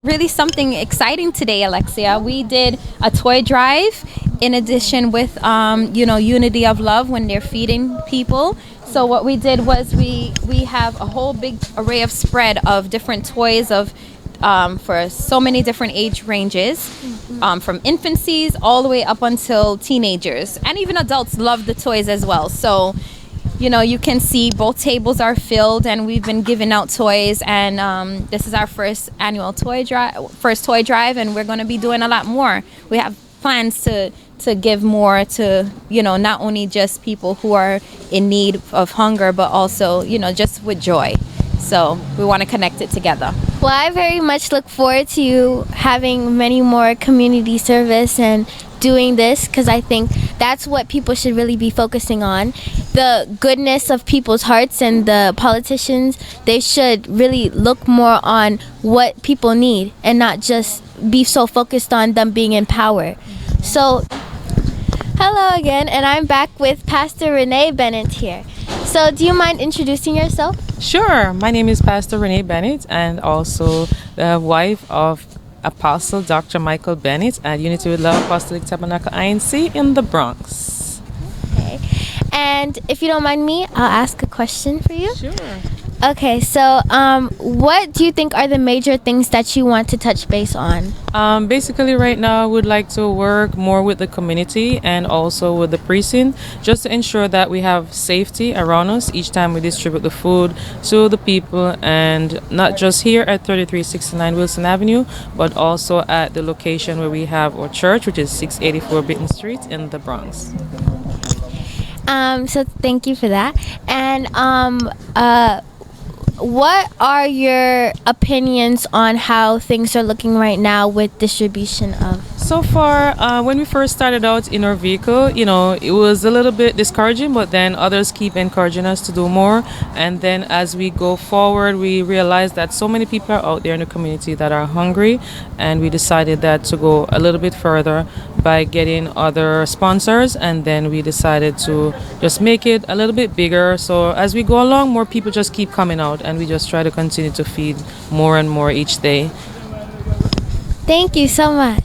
really something exciting today, Alexia. We did a toy drive in addition with, Unity of Love when they're feeding people. So what we did was we have a whole big array of spread of different toys for so many different age ranges, from infancies all the way up until teenagers, and even adults love the toys as well. So, you can see both tables are filled, and we've been giving out toys, and this is our first annual toy drive, and we're going to be doing a lot more. We have plans to give more to, not only just people who are in need of hunger, but also, just with joy. So we want to connect it together. Well, I very much look forward to you having many more community service and doing this, because I think that's what people should really be focusing on. The goodness of people's hearts, and the politicians, they should really look more on what people need and not just be so focused on them being in power. So, hello again, and I'm back with Pastor Renee Bennett here. So, do you mind introducing yourself? Sure. My name is Pastor Renee Bennett, and also the wife of Apostle Dr. Michael Bennett at Unity with Love Apostolic Tabernacle INC in the Bronx. Okay. And if you don't mind me, I'll ask a question for you. Sure. Okay, so what do you think are the major things that you want to touch base on? Basically, right now, I would like to work more with the community and also with the precinct, just to ensure that we have safety around us each time we distribute the food to the people, and not just here at 3369 Wilson Avenue, but also at the location where we have our church, which is 684 Bitten Street in the Bronx. So thank you for that. And what are your opinions on how things are looking right now with distribution of? So far, when we first started out in our vehicle, it was a little bit discouraging, but then others keep encouraging us to do more. And then as we go forward, we realized that so many people are out there in the community that are hungry, and we decided that to go a little bit further by getting other sponsors, and then we decided to just make it a little bit bigger. So as we go along, more people just keep coming out, and we just try to continue to feed more and more each day. Thank you so much.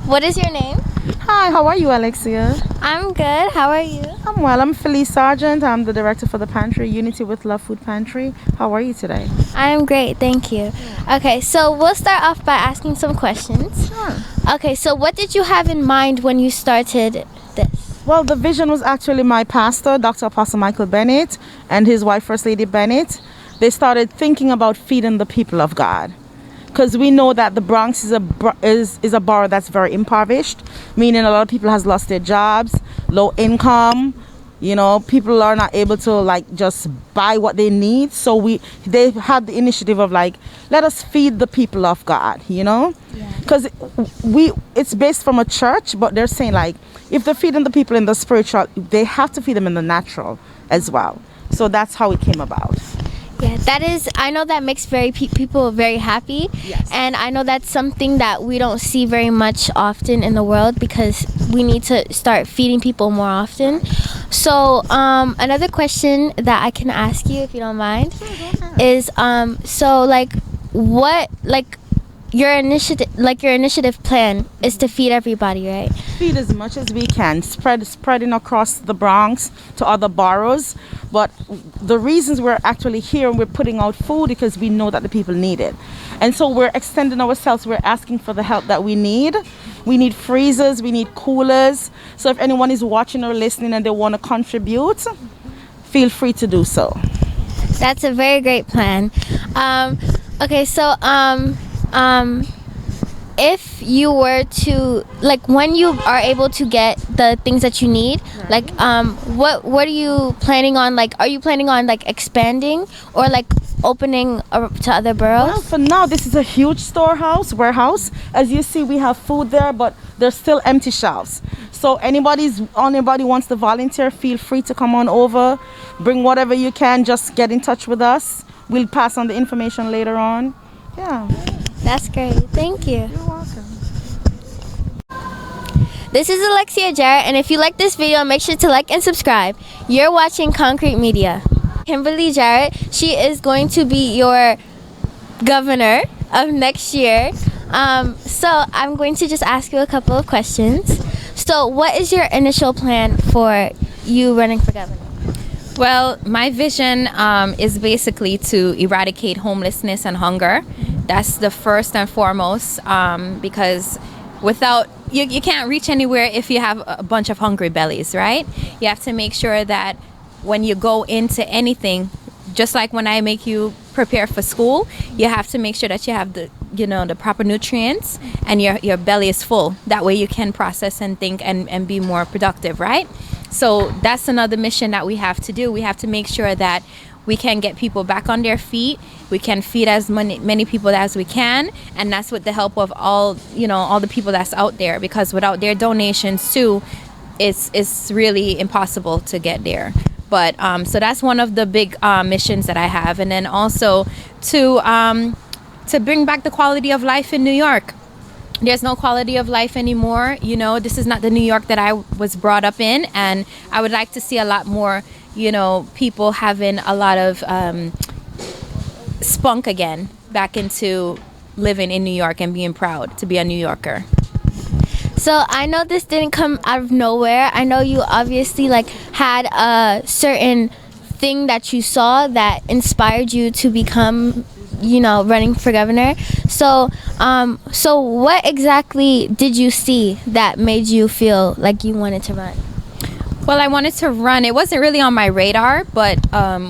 What is your name? Hi, how are you, Alexia? I'm good. How are you? I'm well. I'm Felice Sargent. I'm the director for the Pantry, Unity with Love Food Pantry. How are you today? I'm great, thank you. Okay, so we'll start off by asking some questions. Sure. Okay, so what did you have in mind when you started this? Well, the vision was actually my pastor, Dr. Apostle Michael Bennett, and his wife, First Lady Bennett. They started thinking about feeding the people of God, because we know that the Bronx is a borough that's very impoverished, meaning a lot of people has lost their jobs, low income. People are not able to just buy what they need. So they had the initiative of let us feed the people of God. Because it's based from a church, but they're saying if they're feeding the people in the spiritual, they have to feed them in the natural as well. So that's how it came about. Yeah, I know that makes people very happy. Yes. And I know that's something that we don't see very much often in the world, because we need to start feeding people more often. So another question that I can ask you, if you don't mind, is what your initiative plan is to feed everybody, right? Feed as much as we can, spreading across the Bronx to other boroughs. But the reasons we're actually here and we're putting out food because we know that the people need it. And so we're extending ourselves. We're asking for the help that we need. We need freezers, we need coolers. So if anyone is watching or listening and they want to contribute, feel free to do so. That's a very great plan. Okay, so if you were to when you are able to get the things that you need, what are you planning on? Are you planning on expanding or opening to other boroughs? Well, for now, this is a huge warehouse. As you see, we have food there, but there's still empty shelves. So anybody wants to volunteer, feel free to come on over. Bring whatever you can. Just get in touch with us. We'll pass on the information later on. Yeah. That's great. Thank you. You're welcome. This is Alexia Jarrett, and if you like this video, make sure to like and subscribe. You're watching Concrete Media. Kimberley Jarrett, she is going to be your governor of next year. So I'm going to just ask you a couple of questions. So what is your initial plan for you running for governor? Well, my vision is basically to eradicate homelessness and hunger. That's the first and foremost, because without you can't reach anywhere if you have a bunch of hungry bellies, right? You have to make sure that when you go into anything, just like when I make you prepare for school, you have to make sure that you have the proper nutrients and your belly is full. That way you can process and think and be more productive, right? So that's another mission that we have to do. We have to make sure that we can get people back on their feet. We can feed as many people as we can, and that's with the help of all the people that's out there, because without their donations too, it's really impossible to get there. But so that's one of the big missions that I have, and then also to bring back the quality of life in New York. There's no quality of life anymore. This is not the New York that I was brought up in, and I would like to see a lot more, people having a lot of spunk again back into living in New York and being proud to be a New Yorker. So I know this didn't come out of nowhere. I know you obviously had a certain thing that you saw that inspired you to become, running for governor. So what exactly did you see that made you feel like you wanted to run? Well, I wanted to run. It wasn't really on my radar, but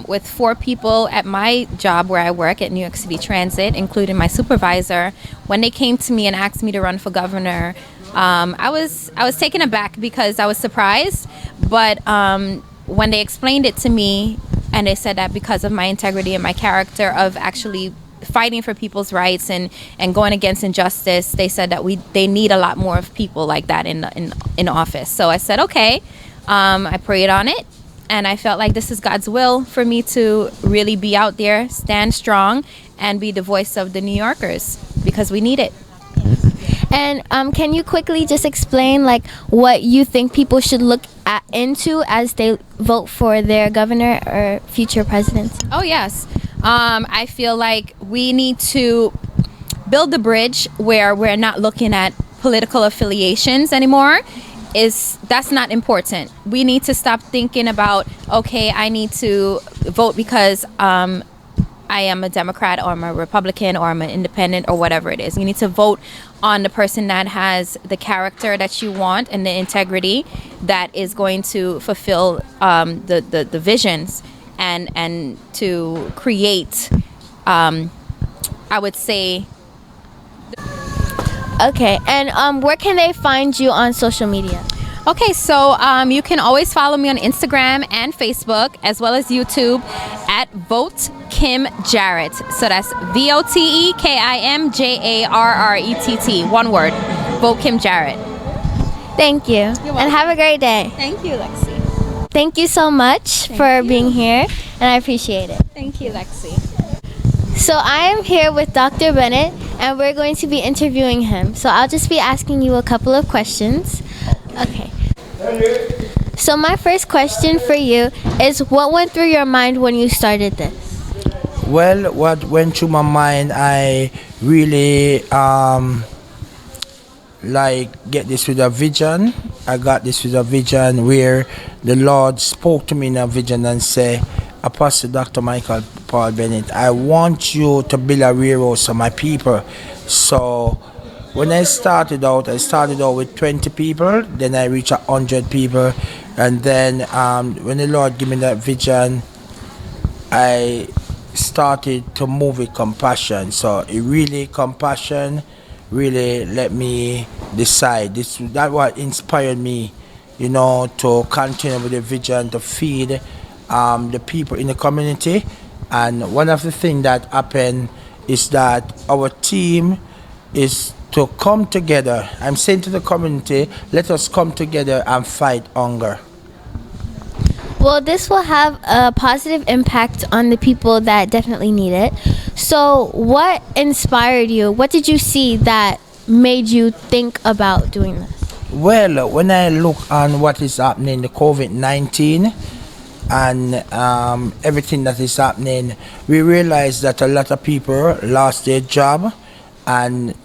with 4 people at my job where I work at New York City Transit, including my supervisor, when they came to me and asked me to run for governor, I was taken aback because I was surprised. But when they explained it to me, and they said that because of my integrity and my character of actually fighting for people's rights and going against injustice, they said that they need a lot more of people like that in office. So I said, okay. I prayed on it, and I felt like this is God's will for me to really be out there, stand strong, and be the voice of the New Yorkers, because we need it. And can you quickly just explain what you think people should look into as they vote for their governor or future presidents? Oh, yes. I feel like we need to build the bridge where we're not looking at political affiliations anymore. That's not important. We need to stop thinking about, okay, I need to vote because I am a Democrat or I'm a Republican or I'm an independent or whatever it is. You need to vote on the person that has the character that you want and the integrity that is going to fulfill the visions and to create, I would say. Okay, and where can they find you on social media? Okay, so you can always follow me on Instagram and Facebook, as well as YouTube, at Vote Kim Jarrett. So that's VOTEKIMJARRETT. One word. Vote Kim Jarrett. Thank you. And have a great day. Thank you, Lexi. Thank you so much for being here, and I appreciate it. Thank you, Lexi. So I am here with Dr. Bennett, and we're going to be interviewing him. So I'll just be asking you a couple of questions. Okay. So my first question for you is, what went through your mind when you started this? Well, what went through my mind, I really get this with a vision. I got this with a vision where the Lord spoke to me in a vision and said, Apostle Dr. Michael Paul Bennett, I want you to build a warehouse for my people. So when I started out with 20 people, then I reached 100 people, and then when the Lord gave me that vision, I started to move with compassion. So compassion really let me decide. That what inspired me, to continue with the vision to feed the people in the community. And one of the things that happened is that our team is to come together. I'm saying to the community, let us come together and fight hunger. Well, this will have a positive impact on the people that definitely need it. So what inspired you? What did you see that made you think about doing this? Well, when I look on what is happening, the COVID-19 and everything that is happening, we realize that a lot of people lost their job. and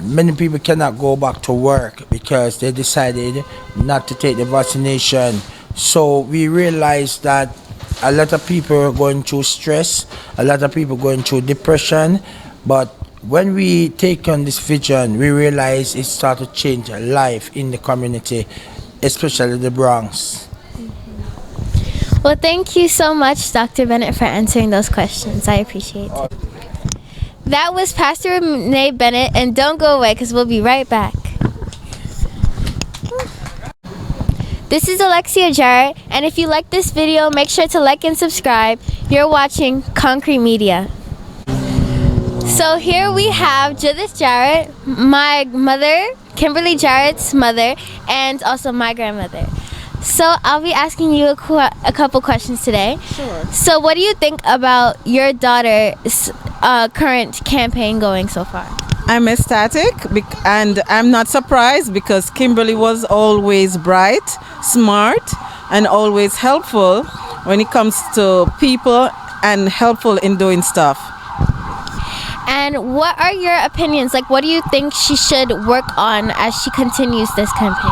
many people cannot go back to work because they decided not to take the vaccination. So we realized that a lot of people are going through stress, a lot of people going through depression, but when we take on this vision, we realize it started to change life in the community, especially the Bronx. Well, thank you so much, Dr. Bennett, for answering those questions. I appreciate it. That was Pastor Renee Bennett, and don't go away because we'll be right back. This is Alexia Jarrett, and if you like this video, make sure to like and subscribe. You're watching Concrete Media. So here we have Judith Jarrett, my mother, Kimberley Jarrett's mother, and also my grandmother. So I'll be asking you a couple questions today. Sure. So what do you think about your daughter's current campaign going so far? I'm ecstatic and I'm not surprised because Kimberly was always bright, smart, and always helpful when it comes to people and helpful in doing stuff. And what are your opinions? Like, what do you think she should work on as she continues this campaign?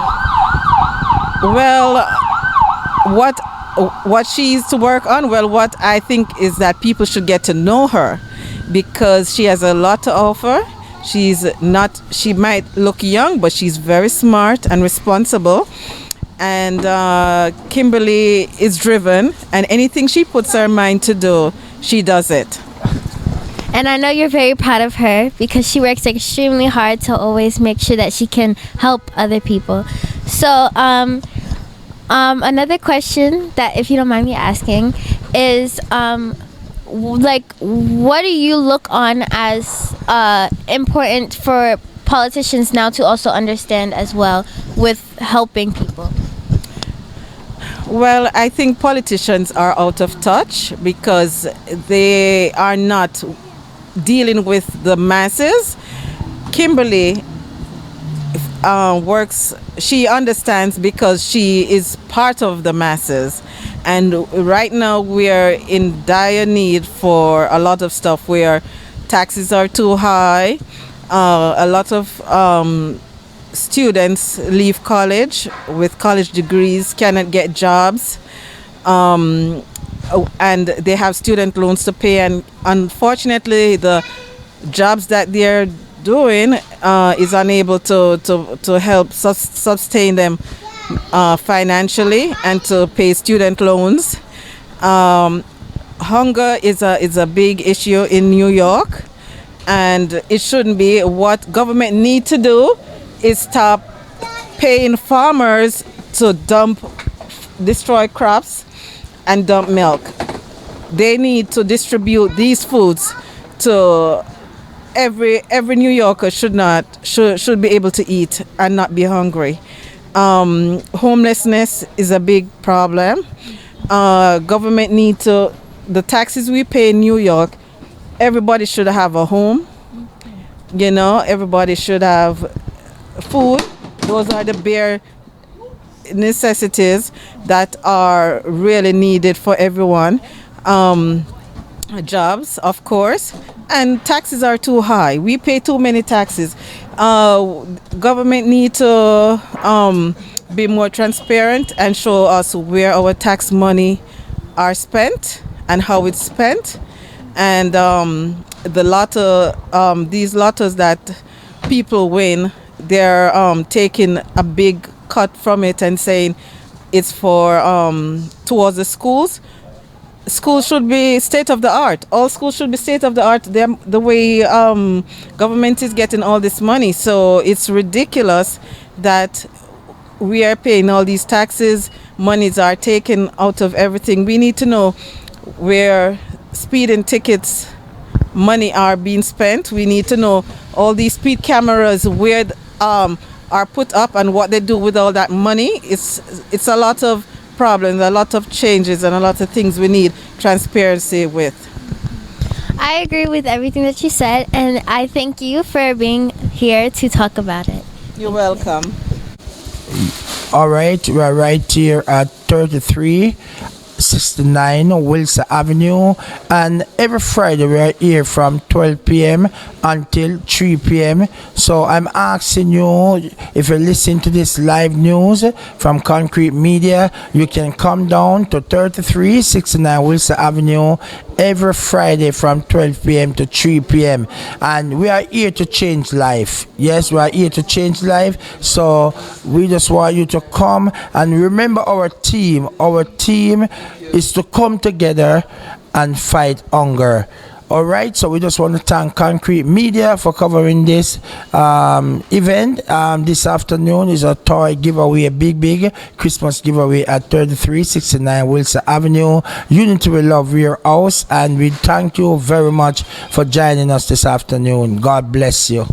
Well, what she's to work on? Well, what I think is that people should get to know her because she has a lot to offer. She might look young, but she's very smart and responsible. And Kimberly is driven, and anything she puts her mind to do, she does it. And I know you're very proud of her because she works extremely hard to always make sure that she can help other people. So, another question that, if you don't mind me asking, is what do you look on as important for politicians now to also understand as well with helping people? Well, I think politicians are out of touch because they are not dealing with the masses. Kimberly she understands because she is part of the masses, and right now we are in dire need for a lot of stuff where taxes are too high. A lot of students leave college with college degrees, cannot get jobs, and they have student loans to pay, and unfortunately the jobs that they're doing is unable to help sustain them financially and to pay student loans. Hunger is a big issue in New York, and it shouldn't be. What government need to do is stop paying farmers to destroy crops and dump milk. They need to distribute these foods to every New Yorker should be able to eat and not be hungry. Homelessness is a big problem. Government need to, the taxes we pay in New York, everybody should have a home. You know, everybody should have food. Those are the bare necessities that are really needed for everyone. Jobs, of course, and taxes are too high. We pay too many taxes. Government need to be more transparent and show us where our tax money are spent and how it's spent. And the lotto, these lottos that people win, they're taking a big cut from it and saying it's for towards the schools. Schools should be state of the art. All schools should be state of the art. The way government is getting all this money, so it's ridiculous that we are paying all these taxes. Monies are taken out of everything. We need to know where speeding tickets money are being spent. We need to know all these speed cameras where are put up and what they do with all that money. It's a lot of problems, a lot of changes, and a lot of things we need transparency with. I agree with everything that you said, and I thank you for being here to talk about it. You're welcome. All right, we are right here at 33. 69 Wilson Avenue, and every Friday we are here from 12 p.m. until 3 p.m. So I'm asking you, if you listen to this live news from Concrete Media, you can come down to 3369 Wilson Avenue every Friday from 12 p.m. to 3 p.m. And we are here to change life. Yes, we are here to change life. So we just want you to come and remember our team. Our team is to come together and fight hunger. All right, so we just want to thank Concrete Media for covering this event. This afternoon is a toy giveaway, a big Christmas giveaway at 3369 Wilson Avenue, Unity We Love Warehouse, and we thank you very much for joining us this afternoon. God bless you.